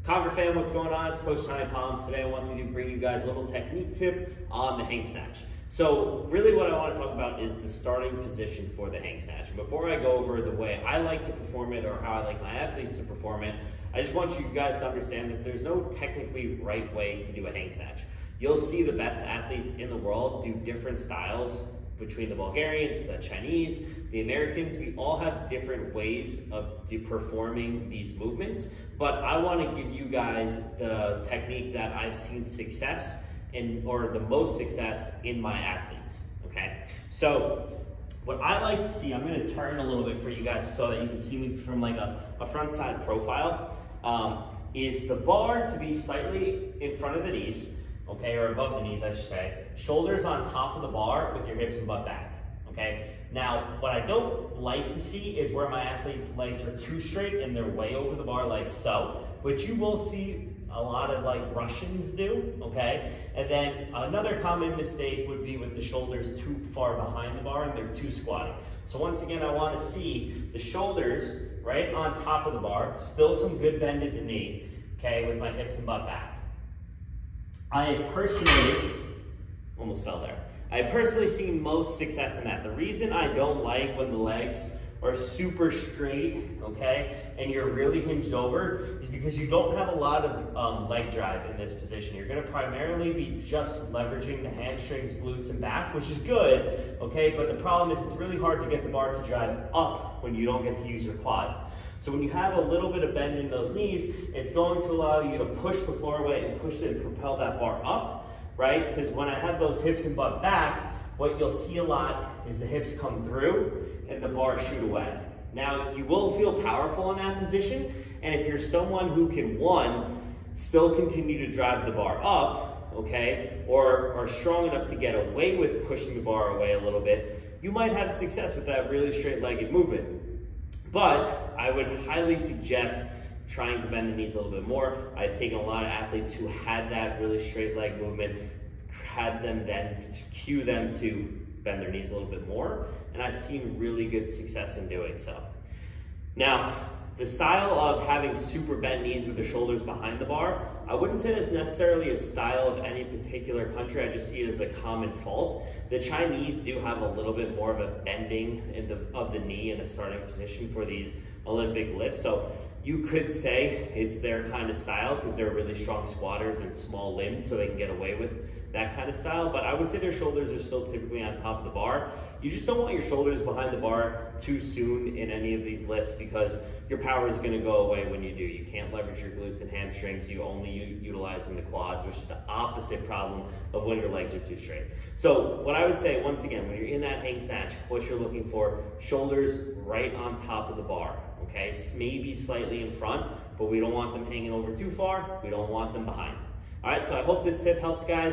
Conquer fam, what's going on? It's Coach Tiny Palms. Today I wanted to bring you guys a little technique tip on the hang snatch. So really what I want to talk about is the starting position for the hang snatch. And before I go over the way I like to perform it or how I like my athletes to perform it, I just want you guys to understand that there's no technically right way to do a hang snatch. You'll see the best athletes in the world do different styles between the Bulgarians, the Chinese, the Americans. We all have different ways of performing these movements, but I want to give you guys the technique that I've seen success in, or the most success in my athletes, okay? So what I like to see, I'm going to turn a little bit for you guys so that you can see me from like a front side profile, is the bar to be slightly in front of the knees, okay, or above the knees, I should say. Shoulders on top of the bar with your hips and butt back, okay? Now, what I don't like to see is where my athletes' legs are too straight and they're way over the bar like so, which you will see a lot of like Russians do, okay? And then another common mistake would be with the shoulders too far behind the bar and they're too squatty. So once again, I want to see the shoulders right on top of the bar, still some good bend at the knee, okay, with my hips and butt back. I personally, almost fell there. I personally seen most success in that. The reason I don't like when the legs are super straight, okay, and you're really hinged over is because you don't have a lot of leg drive in this position. You're gonna primarily be just leveraging the hamstrings, glutes, and back, which is good, okay, but the problem is it's really hard to get the bar to drive up when you don't get to use your quads. So when you have a little bit of bend in those knees, it's going to allow you to push the floor away and push it and propel that bar up, right? Because when I have those hips and butt back, what you'll see a lot is the hips come through and the bar shoot away. Now, you will feel powerful in that position, and if you're someone who can, one, still continue to drive the bar up, okay, or are strong enough to get away with pushing the bar away a little bit, you might have success with that really straight-legged movement. But I would highly suggest trying to bend the knees a little bit more. I've taken a lot of athletes who had that really straight leg movement, had them then cue them to bend their knees a little bit more, and I've seen really good success in doing so. Now, the style of having super bent knees with the shoulders behind the bar, I wouldn't say that's necessarily a style of any particular country. I just see it as a common fault. The Chinese do have a little bit more of a bending of the knee in a starting position for these Olympic lifts. So you could say it's their kind of style because they're really strong squatters and small limbs, so they can get away with that kind of style. But I would say their shoulders are still typically on top of the bar. You just don't want your shoulders behind the bar too soon in any of these lifts because your power is going to go away when you do. You can't leverage your glutes and hamstrings. You only utilizing the quads, which is the opposite problem of when your legs are too straight. So what I would say, once again, when you're in that hang snatch, what you're looking for, shoulders right on top of the bar, okay? Maybe slightly in front, but we don't want them hanging over too far. We don't want them behind. All right, so I hope this tip helps, guys.